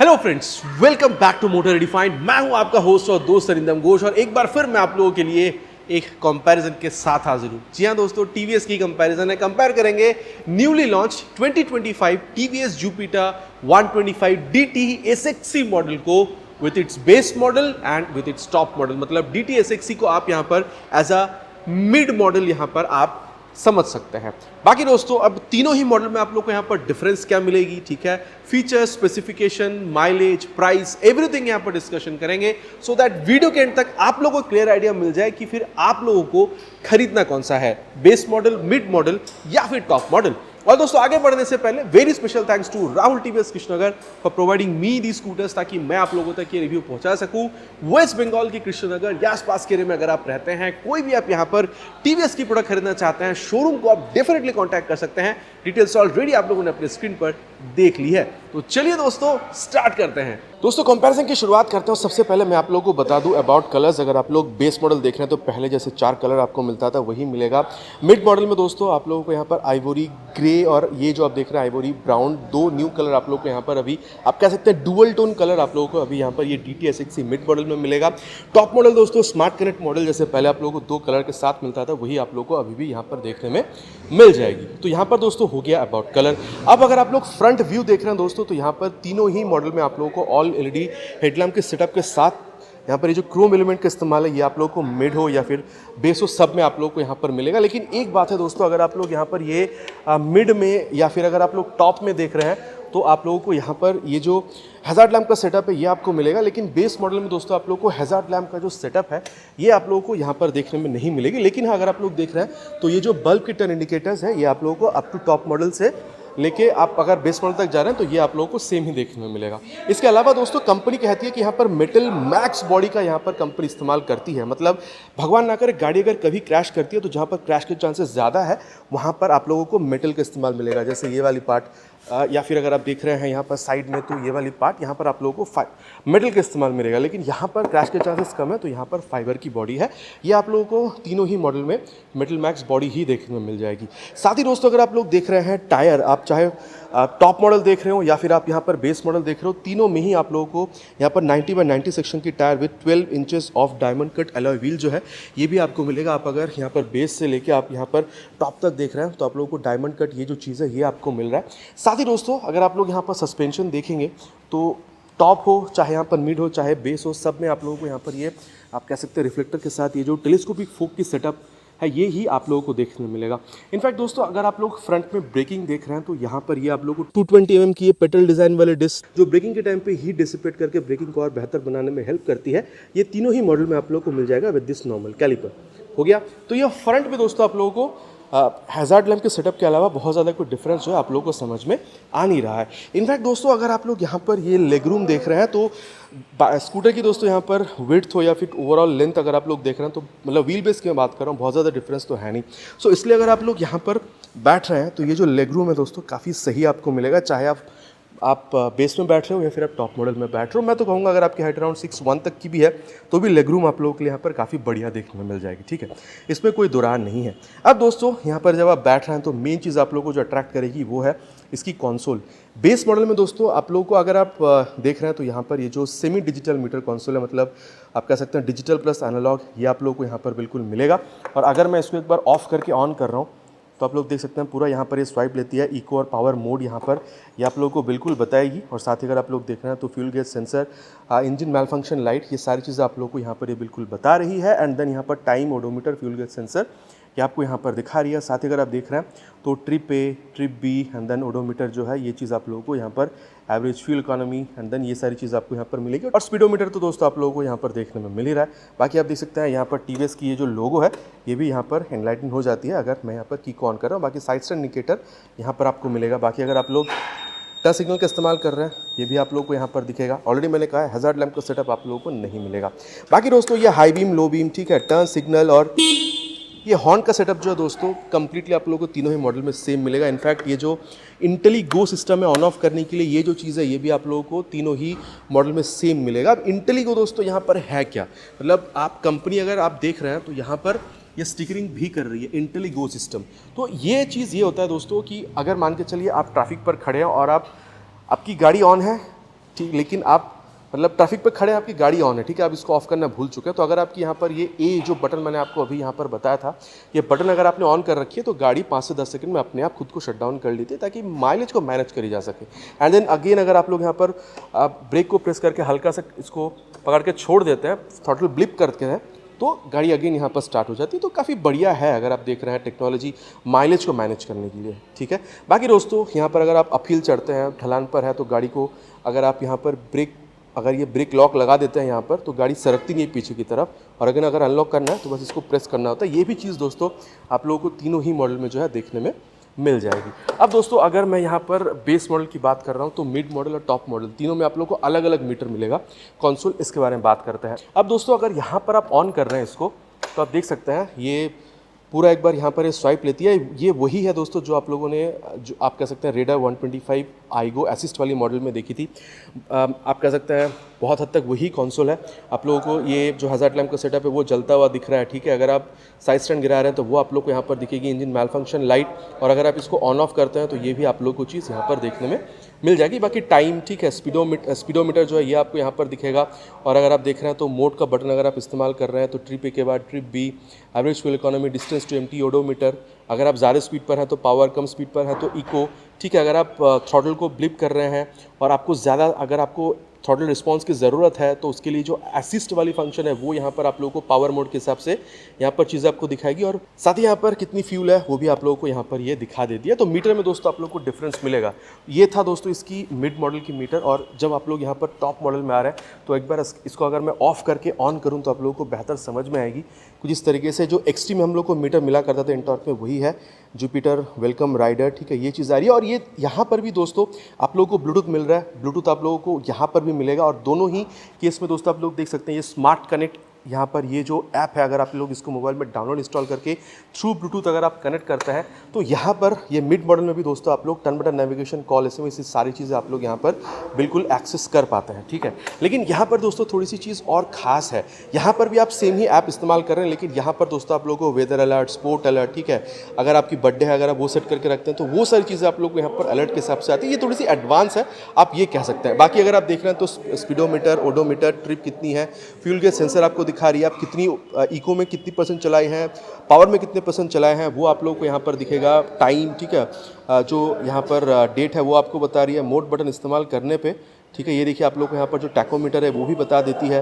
Hello friends, welcome back to motor redefined. मैं हूं आपका होस्ट और दोस्त अरिंदम घोष और एक बार फिर मैं आप लोगों के लिए एक कंपैरिजन के साथ हाजिर हूं। जी हां दोस्तों, टीवीएस की कंपैरिजन है। कंपेयर करेंगे newly launch 2025 TVS Jupiter 125 DT SXC model को with its base model and with its top model. मतलब DT SXC को आप यहां पर एज अ मिड मॉडल यहां पर आप समझ सकते हैं। बाकी दोस्तों, अब तीनों ही मॉडल में आप लोग को यहाँ पर डिफरेंस क्या मिलेगी, ठीक है, features, specification, mileage, price, everything यहाँ पर डिस्कशन करेंगे सो दैट वीडियो के एंड तक आप लोगों को क्लियर आइडिया मिल जाए कि फिर आप लोगों को खरीदना कौन सा है, बेस मॉडल, मिड मॉडल या फिर टॉप मॉडल। और दोस्तों, आगे बढ़ने से पहले very special thanks to Rahul TVS Krishnanagar for providing me the scooters, ताकि मैं आप लोगों तक ये रिव्यू पहुंचा सकूं। वेस्ट बंगाल की कृष्णनगर या आसपास के एरिया में अगर आप रहते हैं, कोई भी आप यहां पर टीवीएस की प्रोडक्ट खरीदना चाहते हैं, शोरूम को आप डेफिनेटली कांटेक्ट कर सकते हैं। डिटेल्स ऑलरेडी आप लोगों ने अपने स्क्रीन पर देख ली है। तो चलिए दोस्तों, स्टार्ट करते हैं। दोस्तों, कंपैरिजन की शुरुआत करते हैं। सबसे पहले मैं आप लोगों को बता दूं अबाउट कलर्स। अगर आप लोग बेस मॉडल देख रहे हैं तो पहले जैसे 4 कलर आपको मिलता था वही मिलेगा। मिड मॉडल में दोस्तों आप लोगों को यहाँ पर आइवोरी ग्रे और ये जो आप देख रहे हैं आइवोरी ब्राउन, 2 न्यू कलर आप लोग को यहाँ पर अभी आप कह सकते हैं डुअल टोन कलर आप लोगों को अभी यहाँ पर ये DT SXC मिड मॉडल में मिलेगा। टॉप मॉडल दोस्तों स्मार्ट कनेक्ट मॉडल, जैसे पहले आप लोगों को 2 कलर के साथ मिलता था वही आप लोगों को अभी भी यहाँ पर देखने में मिल जाएगी। तो यहाँ पर दोस्तों हो गया अबाउट कलर। अब अगर आप लोग फ्रंट व्यू देख रहे हैं दोस्तों, तो यहाँ पर तीनों ही मॉडल में आप लोगों को ऑल LED हेडलैम्प के सेटअप के साथ यहाँ पर ये जो क्रोम एलिमेंट का इस्तेमाल है ये आप लोगों को मिड हो या फिर बेस हो, सब में आप लोगों को यहाँ पर मिलेगा। लेकिन एक बात है दोस्तों, अगर आप लोग यहाँ पर ये मिड में या फिर अगर आप लोग टॉप में देख रहे हैं तो आप लोगों को यहाँ पर ये जो हैजार्ड लैम्प का सेटअप है ये आपको मिलेगा। लेकिन बेस मॉडल में दोस्तों आप लोगों को हैजार्ड लैम्प का जो सेटअप है ये आप लोगों को यहाँ पर देखने में नहीं मिलेगी। लेकिन हाँ, अगर आप लोग देख रहे हैं तो ये जो बल्ब के टर्न इंडिकेटर्स है ये आप लोगों को अप टू टॉप मॉडल से लेके आप अगर बेस मॉडल तक जा रहे हैं तो ये आप लोगों को सेम ही देखने में मिलेगा। इसके अलावा दोस्तों कंपनी कहती है कि यहाँ पर मेटल मैक्स बॉडी का यहाँ पर कंपनी इस्तेमाल करती है। मतलब भगवान ना करे गाड़ी अगर कभी क्रैश करती है तो जहाँ पर क्रैश के चांसेस ज़्यादा है वहाँ पर आप लोगों को मेटल का इस्तेमाल मिलेगा। जैसे ये वाली पार्ट या फिर अगर आप देख रहे हैं यहाँ पर साइड में तो ये वाली पार्ट यहाँ पर आप लोगों को मेटल का इस्तेमाल मिलेगा। लेकिन यहाँ पर क्रैश के चांसेस कम है तो यहाँ पर फाइबर की बॉडी है। ये आप लोगों को तीनों ही मॉडल में मेटल मैक्स बॉडी ही देखने में मिल जाएगी। साथ ही दोस्तों अगर आप लोग देख रहे हैं टायर, आप चाहे टॉप मॉडल देख रहे हो या फिर आप यहाँ पर बेस मॉडल देख रहे हो, तीनों में ही आप लोगों को यहाँ पर 90/90 सेक्शन की tyre with 12 inches of diamond cut alloy wheel जो है ये भी आपको मिलेगा। आप अगर यहाँ पर बेस से लेके आप यहाँ पर टॉप तक देख रहे हैं तो आप लोगों को डायमंड कट ये जो चीज़ है ये आपको मिल रहा है। साथ ही दोस्तों अगर आप लोग यहाँ पर सस्पेंशन देखेंगे तो टॉप हो चाहे यहाँ पर मिड हो चाहे बेस हो, सब में आप लोगों को यहाँ पर ये आप कह सकते हैं रिफ्लेक्टर के साथ ये जो टेलीस्कोपिक फोक की सेटअप है ये ही आप लोगों को देखने में मिलेगा। इनफैक्ट दोस्तों अगर आप लोग फ्रंट में ब्रेकिंग देख रहे हैं तो यहाँ पर ये आप लोगों को 220 mm की ये पेटल डिज़ाइन वाले डिस्क जो ब्रेकिंग के टाइम पे हीट डिसिपेट करके ब्रेकिंग को और बेहतर बनाने में हेल्प करती है, ये तीनों ही मॉडल में आप लोगों को मिल जाएगा विद दिस नॉर्मल कैलिपर। हो गया। तो ये फ्रंट में दोस्तों आप लोगों को हैजार्ड लैम्प के सेटअप के अलावा बहुत ज़्यादा कोई डिफरेंस जो है आप लोगों को समझ में आ नहीं रहा है। इनफैक्ट दोस्तों अगर आप लोग यहाँ पर ये लेग रूम देख रहे हैं तो स्कूटर की दोस्तों यहाँ पर विड्थ हो या फिर ओवरऑल लेंथ अगर आप लोग देख रहे हैं तो मतलब व्हील बेस की मैं बात कर रहा हूँ, बहुत ज़्यादा डिफरेंस तो है नहीं। सो इसलिए अगर आप लोग यहाँ पर बैठ रहे हैं तो ये जो लेग रूम है दोस्तों काफ़ी सही आपको मिलेगा, चाहे आप बेस में बैठ रहे हो या फिर आप टॉप मॉडल में बैठ रहे हो। मैं तो कहूँगा अगर आपकी हाइट अराउंड 6'1" तक की भी है तो भी लेग रूम आप लोगों के लिए यहाँ पर काफ़ी बढ़िया देखने में मिल जाएगी, ठीक है, इसमें कोई दुरान नहीं है। अब दोस्तों यहाँ पर जब आप बैठ रहे हैं तो मेन चीज़ आप लोगों को जो अट्रैक्ट करेगी वो है इसकी कंसोल। बेस मॉडल में दोस्तों आप लोगों को अगर आप देख रहे हैं तो यहाँ पर ये जो सेमी डिजिटल मीटर कंसोल है, मतलब आप कह सकते हैं डिजिटल प्लस एनालॉग, ये आप लोगों को यहाँ पर बिल्कुल मिलेगा। और अगर मैं इसको एक बार ऑफ करके ऑन कर रहा हूँ तो आप लोग देख सकते हैं पूरा यहाँ पर ये स्वाइप लेती है। इको और पावर मोड यहाँ पर ये आप लोगों को बिल्कुल बताएगी। और साथ ही अगर आप लोग देख रहे हैं तो फ्यूल गेज सेंसर, इंजन मैल फंक्शन लाइट, ये सारी चीज़ें आप लोगों को यहाँ पर ये बिल्कुल बता रही है। एंड देन यहाँ पर time, odometer, fuel gauge sensor ये आपको यहाँ पर दिखा रही है। साथ ही अगर आप देख रहे हैं तो trip A, trip B and then odometer जो है ये चीज़ आप लोगों को यहाँ पर average fuel economy and then ये सारी चीज़ आपको यहाँ पर मिलेगी। और स्पीडोमीटर तो दोस्तों आप लोगों को यहाँ पर देखने में मिल ही रहा है। बाकी आप देख सकते हैं यहाँ पर टीवीएस की ये जो लोगो है ये भी यहाँ पर एनलाइटन हो जाती है अगर मैं यहाँ पर की को ऑन कर रहा हूँ। बाकी साइड स्टैंड इंडिकेटर यहाँ पर आपको मिलेगा। बाकी अगर आप लोग टच सिग्नल का इस्तेमाल कर रहे हैं ये भी आप लोगों को यहाँ पर दिखेगा। ऑलरेडी मैंने कहा है हैजार्ड लैम्प का सेटअप आप लोगों को नहीं मिलेगा। बाकी दोस्तों ये हाई बीम, लो बीम, ठीक है, टर्न सिग्नल और ये हॉर्न का सेटअप जो है दोस्तों कंप्लीटली आप लोगों को तीनों ही मॉडल में सेम मिलेगा। इनफैक्ट ये जो इंटेलीगो सिस्टम है ऑन ऑफ करने के लिए ये जो चीज़ है ये भी आप लोगों को तीनों ही मॉडल में सेम मिलेगा। अब इंटेलीगो दोस्तों यहाँ पर है क्या, मतलब आप कंपनी अगर आप देख रहे हैं तो यहाँ पर ये स्टिकरिंग भी कर रही है इंटेलीगो सिस्टम। तो ये चीज़ ये होता है दोस्तों कि अगर मान के चलिए आप ट्रैफिक पर खड़े हैं और आपकी गाड़ी ऑन है, ठीक, लेकिन आप मतलब ट्रैफिक पे खड़े हैं, आपकी गाड़ी ऑन है, ठीक है, आप इसको ऑफ करना भूल चुके हैं, तो अगर आपकी यहाँ पर ये जो बटन मैंने आपको अभी यहाँ पर बताया था, ये बटन अगर आपने ऑन कर रखी है तो गाड़ी 5 से 10 सेकंड में अपने आप खुद को शट डाउन कर लेती है, ताकि माइलेज को मैनेज करी जा सके। एंड देन अगेन अगर आप लोग यहाँ पर ब्रेक को प्रेस करके हल्का सा इसको पकड़ के छोड़ देते हैं, थ्रॉटल ब्लिप करते हैं, तो गाड़ी अगेन यहाँ पर स्टार्ट हो जाती है। तो काफ़ी बढ़िया है अगर आप देख रहे हैं टेक्नोलॉजी माइलेज को मैनेज करने के लिए, ठीक है। बाकी दोस्तों यहाँ पर अगर आप अपहिल चढ़ते हैं, ढलान पर है, तो गाड़ी को अगर आप यहाँ पर अगर ये ब्रेक लॉक लगा देते हैं यहाँ पर, तो गाड़ी सरकती नहीं पीछे की तरफ, और अगर अनलॉक करना है तो बस इसको प्रेस करना होता है। ये भी चीज़ दोस्तों आप लोगों को तीनों ही मॉडल में जो है देखने में मिल जाएगी। अब दोस्तों अगर मैं यहाँ पर बेस मॉडल की बात कर रहा हूँ, तो मिड मॉडल और टॉप मॉडल तीनों में आप लोगों को अलग अलग मीटर मिलेगा। कंसोल इसके बारे में बात करते हैं। अब दोस्तों अगर यहाँ पर आप ऑन कर रहे हैं इसको, तो आप देख सकते हैं ये पूरा एक बार यहाँ पर ये स्वाइप लेती है। ये वही है दोस्तों जो आप लोगों ने, जो आप कह सकते हैं रेडर 125 आईगो असिस्ट वाली मॉडल में देखी थी। आप कह सकते हैं बहुत हद तक वही कंसोल है। आप लोगों को ये जो हज़ार्ड लैम्प का सेटअप है वो जलता हुआ दिख रहा है, ठीक है। अगर आप साइड स्टैंड गिरा रहे हैं तो वो आप लोग को यहाँ पर दिखेगी इंजन मैल फंक्शन लाइट, और अगर आप इसको ऑन ऑफ करते हैं तो ये भी आप लोग को चीज़ यहाँ पर देखने में मिल जाएगी। बाकी टाइम, ठीक है, स्पीडोमीटर जो है ये आपको यहाँ पर दिखेगा। और अगर आप देख रहे हैं तो मोड का बटन अगर आप इस्तेमाल कर रहे हैं तो ट्रिप ए के बाद trip B, average fuel economy, distance to empty, odometer. अगर आप ज़्यादा स्पीड पर हैं तो पावर, कम स्पीड पर है तो इको, ठीक है। अगर आप थ्रॉटल को ब्लिप कर रहे हैं और आपको ज़्यादा, अगर आपको थ्रॉटल रिस्पांस की ज़रूरत है तो उसके लिए जो असिस्ट वाली फंक्शन है वो यहाँ पर आप लोगों को पावर मोड के हिसाब से यहाँ पर चीज़ें आपको दिखाएगी। और साथ ही यहाँ पर कितनी फ्यूल है वो भी आप लोगों को यहाँ पर ये दिखा देती है। तो मीटर में दोस्तों आप लोग को डिफरेंस मिलेगा। ये था दोस्तों इसकी मिड मॉडल की मीटर। और जब आप लोग यहाँ पर टॉप मॉडल में आ रहे हैं तो एक बार इसको अगर मैं ऑफ करके ऑन करूँ तो आप लोगों को बेहतर समझ में आएगी। कुछ इस तरीके से जो एक्सट्रीम हम लोग को मीटर मिला करता था इनटॉर्क में, वही है जुपिटर वेलकम राइडर, ठीक है, ये चीज़ आ रही है। और ये यहाँ पर भी दोस्तों आप लोगों को ब्लूटूथ मिल रहा है, ब्लूटूथ आप लोगों को यहाँ पर भी मिलेगा। और दोनों ही केस में दोस्तों आप लोग देख सकते हैं ये स्मार्ट कनेक्ट, यहाँ पर ये जो ऐप है अगर आप लोग इसको मोबाइल में डाउनलोड इंस्टॉल करके थ्रू ब्लूटूथ अगर आप कनेक्ट करते हैं तो यहाँ पर ये मिड मॉडल में भी दोस्तों आप लोग turn button navigation, call, SMS, सारी चीज़ें आप लोग यहाँ पर बिल्कुल एक्सेस कर पाते हैं, ठीक है। लेकिन यहाँ पर दोस्तों थोड़ी सी चीज़ और ख़ास है, यहाँ पर भी आप सेम ही ऐप इस्तेमाल कर रहे हैं, लेकिन यहाँ पर दोस्तों आप लोगों को वेदर अलर्ट, स्पोर्ट अलर्ट, ठीक है, अगर आपकी बर्थडे है अगर आप वो सेट करके रखते हैं तो वो सारी चीज़ें आप लोग को यहाँ पर अलर्ट के हिसाब से आती है। ये थोड़ी सी एडवांस है, आप ये कह सकते हैं। बाकी अगर आप देख रहे हैं तो स्पीडोमीटर, ओडोमीटर, ट्रिप कितनी है, फ्यूल गेज सेंसर आपको दिखा रही है, आप कितनी इको में कितनी % चलाए हैं, पावर में कितने % चलाए हैं वो आप लोगों को यहाँ पर दिखेगा। टाइम, ठीक है, जो यहाँ पर डेट है वो आपको बता रही है। मोड बटन इस्तेमाल करने पे, ठीक है, ये देखिए आप लोग को यहाँ पर जो टैकोमीटर है वो भी बता देती है,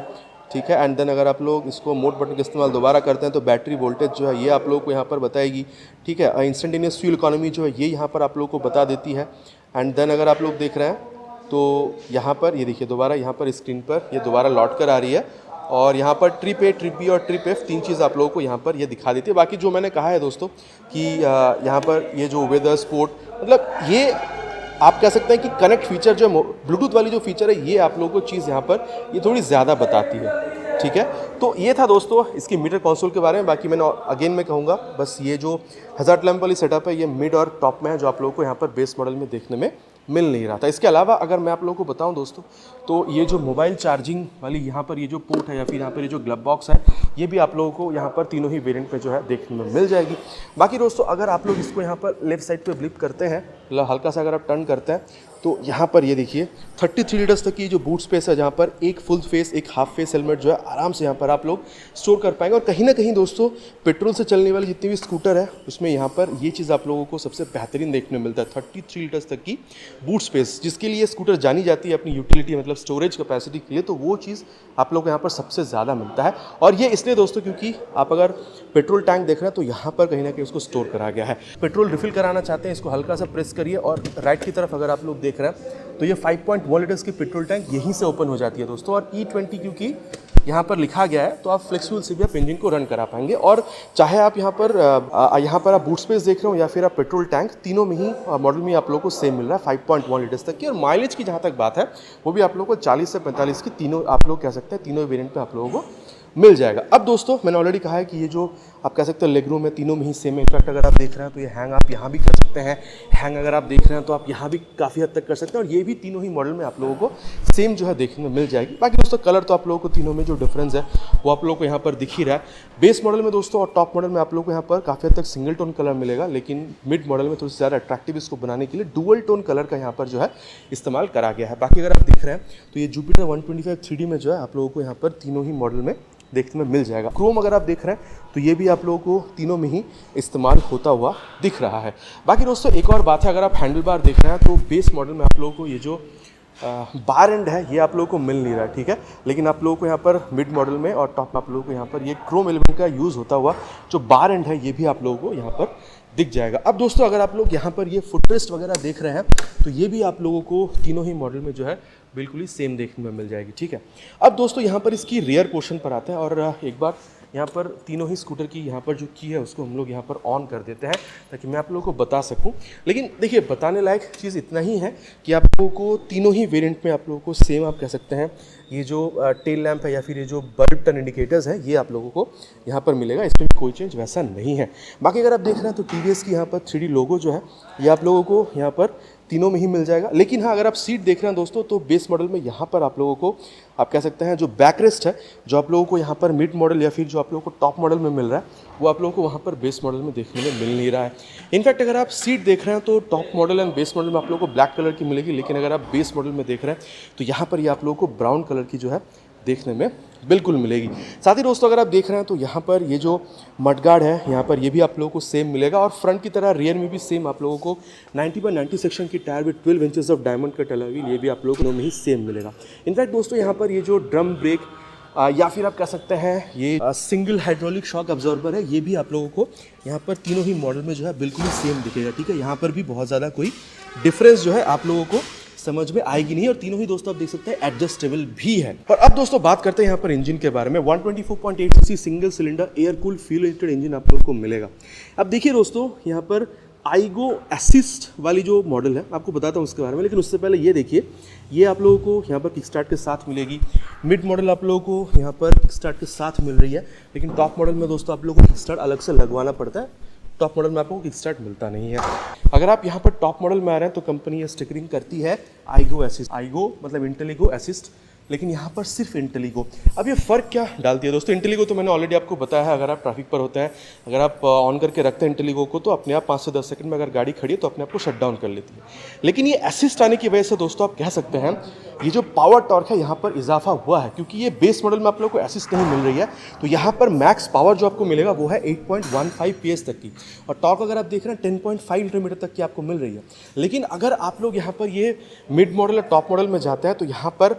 ठीक है। एंड देन अगर आप लोग इसको मोड बटन का इस्तेमाल दोबारा करते हैं तो बैटरी वोल्टेज जो है ये आप लोग को यहाँ पर बताएगी, ठीक है। इंस्टेंटेनियस फ्यूल इकोनॉमी जो है ये यहाँ पर आप लोग को बता देती है। एंड देन अगर आप लोग देख रहे हैं तो यहाँ पर ये देखिए दोबारा यहाँ पर स्क्रीन पर ये दोबारा लौट कर आ रही है। और यहाँ पर ट्रिप ए, ट्रिप बी और ट्रिप एफ, 3 चीज़ आप लोगों को यहाँ पर ये दिखा देती है। बाकी जो मैंने कहा है दोस्तों कि यहाँ पर ये जो वेदर, स्पोर्ट, मतलब ये आप कह सकते हैं कि कनेक्ट फीचर जो ब्लूटूथ वाली जो फीचर है ये आप लोगों को चीज़ यहाँ पर ये थोड़ी ज़्यादा बताती है, ठीक है। तो ये था दोस्तों इसकी मीटर कंसोल के बारे में। बाकी मैंने अगेन मैं कहूँगा बस ये जो हज़ार्ड लैम्प वाली सेटअप है ये मिड और टॉप में है, जो आप लोगों को यहाँ पर बेस मॉडल में देखने में मिल नहीं रहा था। इसके अलावा अगर मैं आप लोगों को बताऊं दोस्तों तो ये जो मोबाइल चार्जिंग वाली यहाँ पर ये जो पोर्ट है या फिर यहाँ पर ये जो ग्लब बॉक्स है ये भी आप लोगों को यहाँ पर तीनों ही वेरिएंट पे जो है देखने में मिल जाएगी। बाकी दोस्तों अगर आप लोग इसको यहाँ पर लेफ्ट साइड पे ब्लिप करते हैं, मतलब हल्का सा अगर आप टर्न करते हैं तो यहाँ पर ये देखिए 33 लीटर्स तक की जो बूट स्पेस है, जहाँ पर एक फुल फेस, एक हाफ फेस हेलमेट जो है आराम से यहाँ पर आप लोग स्टोर कर पाएंगे। और कहीं ना कहीं दोस्तों पेट्रोल से चलने वाली जितनी भी स्कूटर है उसमें यहाँ पर ये चीज़ आप लोगों को सबसे बेहतरीन देखने में मिलता है, 33 लीटर्स तक की बूट स्पेस, जिसके लिए स्कूटर जानी जाती है अपनी यूटिलिटी मतलब स्टोरेज कैपेसिटी के लिए, तो वो चीज़ आप लोग को यहाँ पर सबसे ज़्यादा मिलता है। और ये इसलिए दोस्तों क्योंकि आप अगर पेट्रोल टैंक देख रहे हैं तो यहाँ पर कहीं ना कहीं उसको स्टोर करा गया है। पेट्रोल रिफिल कराना चाहते हैं इसको हल्का सा प्रेस करिए और राइट की तरफ अगर आप लोग देख रहे हैं तो ये 5.1 लीटर्स की पेट्रोल टैंक यहीं से ओपन हो जाती है दोस्तों। और E20 क्योंकि यहाँ पर लिखा गया है तो आप फ्लेक्सिबल से भी आप इंजन को रन करा पाएंगे। और चाहे आप यहाँ पर आप बूट स्पेस देख रहे हो या फिर आप पेट्रोल टैंक, तीनों में ही मॉडल में आप लोगों को सेम मिल रहा है 5.1 लीटर्स तक की। और माइलेज की जहाँ तक बात है वो भी आप लोगों को 40 से 45 की तीनों आप लोग कह सकते हैं तीनों वेरिएंट में आप लोगों को मिल जाएगा। अब दोस्तों मैंने ऑलरेडी कहा है कि ये जो आप कह सकते हैं लेग रूम है तीनों में ही सेम है। इनफैक्ट अगर आप देख रहे हैं तो ये हैंग आप यहाँ भी कर सकते हैं, हैंग अगर आप देख रहे हैं तो आप यहाँ भी काफ़ी हद तक कर सकते हैं, और ये भी तीनों ही मॉडल में आप लोगों को सेम जो है देखने में मिल जाएगी। बाकी दोस्तों कलर तो आप लोगों को तीनों में जो डिफरेंस है वो आप लोगों को यहाँ पर दिख ही रहा है। बेस मॉडल में दोस्तों और टॉप मॉडल में आप लोगों को यहाँ पर काफ़ी हद तक सिंगल टोन कलर मिलेगा, लेकिन मिड मॉडल में थोड़ी सी ज़्यादा अट्रैक्टिव इसको बनाने के लिए डुअल टोन कलर का यहाँ पर जो है इस्तेमाल करा गया है। बाकी अगर आप देख रहे हैं तो ये जुपिटर 125 3D में जो है आप लोगों को यहाँ पर तीनों ही मॉडल में देखने में मिल जाएगा। क्रोम अगर आप देख रहे हैं तो ये भी आप लोगों को तीनों में ही इस्तेमाल होता हुआ दिख रहा है। बाकी दोस्तों एक और बात है, अगर आप हैंडल बार देख रहे हैं तो बेस मॉडल में आप लोगों को ये जो बार एंड है ये आप लोगों को मिल नहीं रहा है, ठीक है, लेकिन आप लोगों को यहाँ पर मिड मॉडल में और टॉप आप लोगों को यहाँ पर ये क्रोम एलिमेंट का यूज़ होता हुआ जो बार एंड है ये भी आप लोगों को यहाँ पर दिख जाएगा। अब दोस्तों अगर आप लोग यहाँ पर ये फुटरेस्ट वगैरह देख रहे हैं तो ये भी आप लोगों को तीनों ही मॉडल में जो है बिल्कुल ही सेम देखने में मिल जाएगी, ठीक है। अब दोस्तों यहाँ पर इसकी रियर पोर्शन पर आते हैं और एक बार यहाँ पर तीनों ही स्कूटर की यहाँ पर जो की है उसको हम लोग यहाँ पर ऑन कर देते हैं ताकि मैं आप लोगों को बता सकूँ। लेकिन देखिए बताने लायक चीज़ इतना ही है कि आप लोगों को तीनों ही वेरिएंट में आप लोगों को सेम आप कह सकते हैं ये जो टेल लैंप है या फिर ये जो बल्ब टर्न इंडिकेटर्स है ये आप लोगों को यहाँ पर मिलेगा, इसमें कोई चेंज वैसा नहीं है। बाकी अगर आप देख रहे हैं तो TVS की यहाँ पर 3D लोगो जो है ये आप लोगों को यहाँ पर तीनों में ही मिल जाएगा। लेकिन हाँ अगर आप सीट देख रहे हैं दोस्तों तो बेस मॉडल में यहाँ पर आप लोगों को आप कह सकते हैं जो बैक रेस्ट है जो आप लोगों को यहाँ पर मिड मॉडल या फिर जो आप लोगों को टॉप मॉडल में मिल रहा है वो आप लोगों को वहाँ पर बेस मॉडल में देखने में मिल नहीं रहा है। इनफैक्ट अगर आप सीट देख रहे हैं तो top model and base model में आप लोगों को ब्लैक कलर की मिलेगी, लेकिन अगर आप बेस मॉडल में देख रहे हैं तो यहाँ पर ये आप लोगों को ब्राउन कलर की जो है देखने में बिल्कुल मिलेगी। साथ ही दोस्तों अगर आप देख रहे हैं तो यहाँ पर ये जो मडगार्ड है यहाँ पर ये भी आप लोगों को सेम मिलेगा, और फ्रंट की तरह रियर में भी सेम आप लोगों को 90/90 सेक्शन की tyre with 12 inches of diamond cut alloy wheel ये भी आप लोगों में ही सेम मिलेगा। इनफैक्ट दोस्तों यहाँ पर ये जो ड्रम ब्रेक या फिर आप कह सकते हैं ये सिंगल हाइड्रोलिक शॉक अब्जॉर्बर है ये भी आप लोगों को यहाँ पर तीनों ही मॉडल में जो है बिल्कुल ही सेम दिखेगा, ठीक है। यहाँ पर भी बहुत ज़्यादा कोई डिफरेंस जो है आप लोगों को समझ में आएगी नहीं, और तीनों ही दोस्तों आप देख सकते हैं एडजस्टेबल भी है। और अब दोस्तों बात करते हैं यहाँ पर इंजन के बारे में। 124.8 CC single cylinder air cooled fuel injected engine आप लोगों को मिलेगा। अब देखिए दोस्तों यहाँ पर आईगो असिस्ट वाली जो मॉडल है आपको बताता हूँ उसके बारे में, लेकिन उससे पहले ये देखिए ये आप लोगों को यहाँ पर किक स्टार्ट के साथ मिलेगी। मिड मॉडल आप लोगों को यहाँ पर किक स्टार्ट के साथ मिल रही है, लेकिन टॉप मॉडल में दोस्तों आप लोगों को किक स्टार्ट अलग से लगवाना पड़ता है। टॉप मॉडल में आपको किक स्टार्ट मिलता नहीं है। अगर आप यहाँ पर टॉप मॉडल में आ रहे हैं तो कंपनी ये स्टिकरिंग करती है आईगो असिस्ट, आईगो मतलब इंटेलिगो असिस्ट, लेकिन यहाँ पर सिर्फ इंटेलिगो। अब ये फ़र्क क्या डालती है दोस्तों? इंटेलिगो तो मैंने ऑलरेडी आपको बताया है, अगर आप ट्रैफिक पर होते हैं अगर आप ऑन करके रखते हैं इंटेलिगो को तो अपने आप 5 से 10 सेकंड में अगर गाड़ी खड़ी है तो अपने आप को शट डाउन कर लेती है। लेकिन ये असिस्ट आने की वजह से दोस्तों आप कह सकते हैं ये जो पावर टॉर्क है यहाँ पर इजाफा हुआ है, क्योंकि ये बेस मॉडल में आप लोग को असिस्ट नहीं मिल रही है तो यहाँ पर मैक्स पावर जो आपको मिलेगा वो है 8.15 PS तक की, और टॉर्क अगर आप देख रहे हैं 10.5 न्यूटन मीटर तक की आपको मिल रही है। लेकिन अगर आप लोग यहाँ पर ये मिड मॉडल या टॉप मॉडल में जाते हैं तो यहाँ पर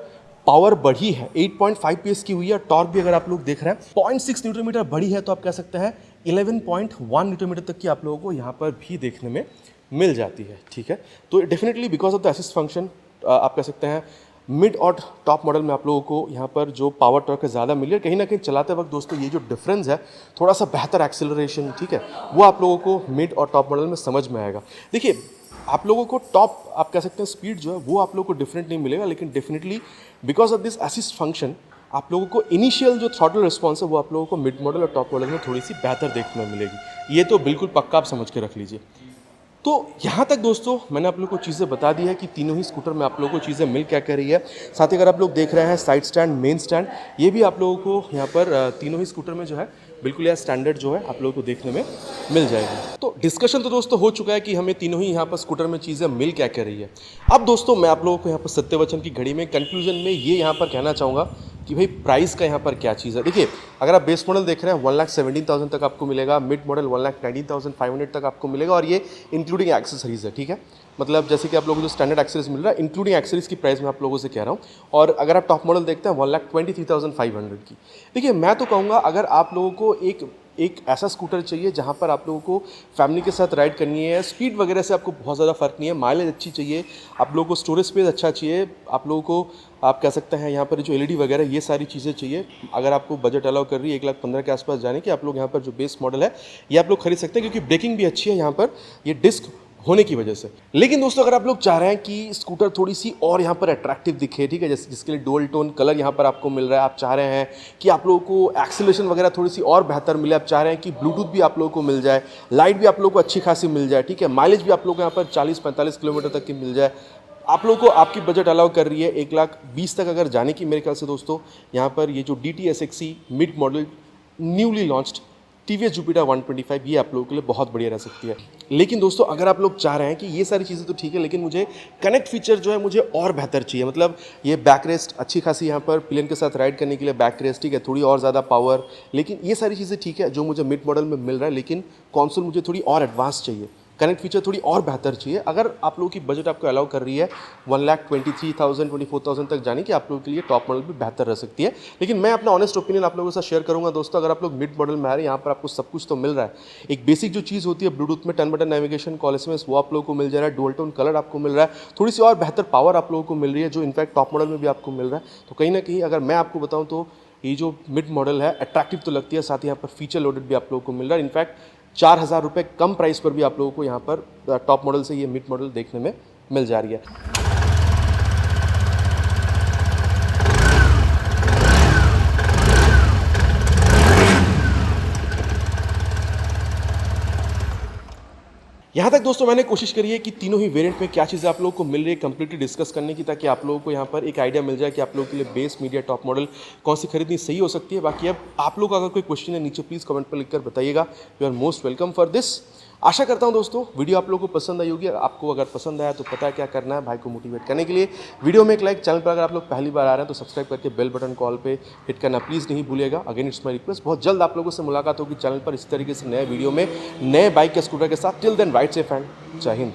पावर बढ़ी है 8.5 PS की हुई है। टॉर्क भी अगर आप लोग देख रहे हैं 0.6 न्यूटन मीटर बढ़ी है, तो आप कह सकते हैं 11.1 न्यूटन मीटर तक की आप लोगों को यहाँ पर भी देखने में मिल जाती है, ठीक है। तो definitely because of the assist function आप कह सकते हैं मिड और टॉप मॉडल में आप लोगों को यहाँ पर जो पावर टॉर्क है ज़्यादा मिली है। कहीं ना कहीं चलाते वक्त दोस्तों ये जो डिफरेंस है थोड़ा सा बेहतर एक्सेलरेशन, ठीक है, वो आप लोगों को मिड और टॉप मॉडल में समझ में आएगा। देखिए आप लोगों को टॉप आप कह सकते हैं स्पीड जो है वो आप लोगों को डिफरेंट नहीं मिलेगा, लेकिन definitely because of this assist function आप लोगों को इनिशियल जो थ्रॉटल रिस्पॉन्स है वो आप लोगों को मिड मॉडल और टॉप मॉडल में थोड़ी सी बेहतर देखने में मिलेगी। ये तो बिल्कुल पक्का आप समझ के रख लीजिए। तो यहाँ तक दोस्तों मैंने आप लोगों को चीज़ें बता दी है कि तीनों ही स्कूटर में आप लोगों को चीज़ें मिल क्या कर रही है। साथ ही अगर आप लोग देख रहे हैं साइड स्टैंड, मेन स्टैंड, ये भी आप लोगों को यहाँ पर तीनों ही स्कूटर में जो है बिल्कुल यह स्टैंडर्ड जो है आप लोगों को देखने में मिल जाएगी। तो डिस्कशन तो दोस्तों हो चुका है कि हमें तीनों ही यहाँ पर स्कूटर में चीज़ें मिल क्या कर रही है। अब दोस्तों मैं आप लोगों को यहाँ पर सत्यवचन की घड़ी में कंक्लूजन में ये यहाँ पर कहना चाहूँगा कि भाई प्राइस का यहाँ पर क्या चीज़ है। देखिए अगर आप बेस मॉडल देख रहे हैं 1,17,000 तक आपको मिलेगा, मिड मॉडल 1,19,500 तक आपको मिलेगा, और ये इंक्लूडिंग एक्सेसरीज है, ठीक है। मतलब जैसे कि आप लोगों को जो स्टैंडर्ड एक्सेसरीज मिल रहा है इंक्लूडिंग एक्सेसरीज की प्राइस में आप लोगों से कह रहा हूँ। और अगर आप टॉप मॉडल देखते हैं 1,23,500 की। देखिए मैं तो कहूँगा अगर आप लोगों को एक ऐसा स्कूटर चाहिए जहाँ पर आप लोगों को फैमिली के साथ राइड करनी है, स्पीड वगैरह से आपको बहुत ज़्यादा फ़र्क नहीं है, माइलेज अच्छी चाहिए, आप लोगों को स्टोरेज स्पेस अच्छा चाहिए, आप लोगों को आप कह सकते हैं यहाँ पर जो LED वगैरह ये सारी चीज़ें चाहिए, अगर आपको बजट अलाउ कर रही है 1,15,000 के आसपास जाने की, आप लोग यहाँ पर जो बेस मॉडल है ये आप लोग खरीद सकते हैं, क्योंकि ब्रेकिंग भी अच्छी है। यहाँ पर ये डिस्क होने की वजह से। लेकिन दोस्तों अगर आप लोग चाह रहे हैं कि स्कूटर थोड़ी सी और यहाँ पर अट्रैक्टिव दिखे, ठीक है, जैसे जिसके लिए डुअल टोन कलर यहाँ पर आपको मिल रहा है, आप चाह रहे हैं कि आप लोगों को एक्सीलरेशन वगैरह थोड़ी सी और बेहतर मिले, आप चाह रहे हैं कि ब्लूटूथ भी आप लोगों को मिल जाए, लाइट भी आप लोगों को अच्छी खासी मिल जाए, ठीक है, माइलेज भी आप लोगों को यहाँ पर 40-45 किलोमीटर तक की मिल जाए, आप लोगों को आपकी बजट अलाउ कर रही है 1,20,000 तक अगर जाने की, मेरे ख्याल से दोस्तों यहाँ पर ये जो DT SXE mid model newly launched TVS Jupiter 125 ये आप लोगों के लिए बहुत बढ़िया रह सकती है। लेकिन दोस्तों अगर आप लोग चाह रहे हैं कि ये सारी चीज़ें तो ठीक है, लेकिन मुझे कनेक्ट फीचर जो है मुझे और बेहतर चाहिए, मतलब ये बैक रेस्ट अच्छी खासी यहाँ पर प्लेन के साथ राइड करने के लिए बैक रेस्ट, ठीक है, थोड़ी और ज़्यादा पावर, लेकिन ये सारी चीज़ें ठीक है जो मुझे मिड मॉडल में मिल रहा है, लेकिन कॉन्सोल मुझे थोड़ी और एडवांस चाहिए, कनेक्ट फीचर थोड़ी और बेहतर चाहिए। अगर आप लोगों की बजट आपको अलाउ कर रही है 1,23,000 24,000 तक जाने की, आप लोगों के लिए टॉप मॉडल भी बेहतर रह सकती है। लेकिन मैं अपना ऑनेस्ट ओपिनियन आप लोगों के साथ शेयर करूंगा दोस्तों। अगर आप लोग मिड मॉडल में आ रहे हैं, यहाँ पर आपको सब कुछ तो मिल रहा है, एक बेसिक जो चीज़ होती है ब्लूटूथ में 10 बटन नेविगेशन, कॉल SMS, वो आप लोगों को मिल जा रहा है, डुअल टोन कलर आपको मिल रहा है, थोड़ी सी और बेहतर पावर आप लोगों को मिल रही है जो इनफैक्ट टॉप मॉडल में भी आपको मिल रहा है। तो कहीं ना कहीं अगर मैं आपको बताऊँ तो ये जो मिड मॉडल है अट्रैक्टिव तो लगती है, साथ ही यहाँ पर फीचर लोडेड भी आप लोगों को मिल रहा है। इनफैक्ट 4,000 रुपये कम प्राइस पर भी आप लोगों को यहाँ पर टॉप मॉडल से ये मिड मॉडल देखने में मिल जा रही है। यहाँ तक दोस्तों मैंने कोशिश करी है कि तीनों ही वेरिएंट में क्या चीज़ें आप लोगों को मिल रही है कंप्लीटली डिस्कस करने की, ताकि आप लोगों को यहाँ पर एक आइडिया मिल जाए कि आप लोगों के लिए बेस मीडिया टॉप मॉडल कौन सी खरीदनी सही हो सकती है। बाकी अब आप लोग अगर कोई क्वेश्चन है नीचे प्लीज़ कमेंट पर लिखकर बताइएगा, you are most welcome for this. आशा करता हूँ दोस्तों वीडियो आप लोगों को पसंद आई होगी। आपको अगर पसंद आया तो पता है क्या करना है, भाई को मोटिवेट करने के लिए वीडियो में एक लाइक, चैनल पर अगर आप लोग पहली बार आ रहे हैं तो सब्सक्राइब करके बेल बटन कॉल पे हिट करना प्लीज़ नहीं भूलिएगा। अगेन इट्स माय रिक्वेस्ट, बहुत जल्द आप लोगों से मुलाकात होगी चैनल पर इस तरीके से नए वीडियो में नए बाइक या स्कूटर के साथ। Till then ride safe and जय हिंद।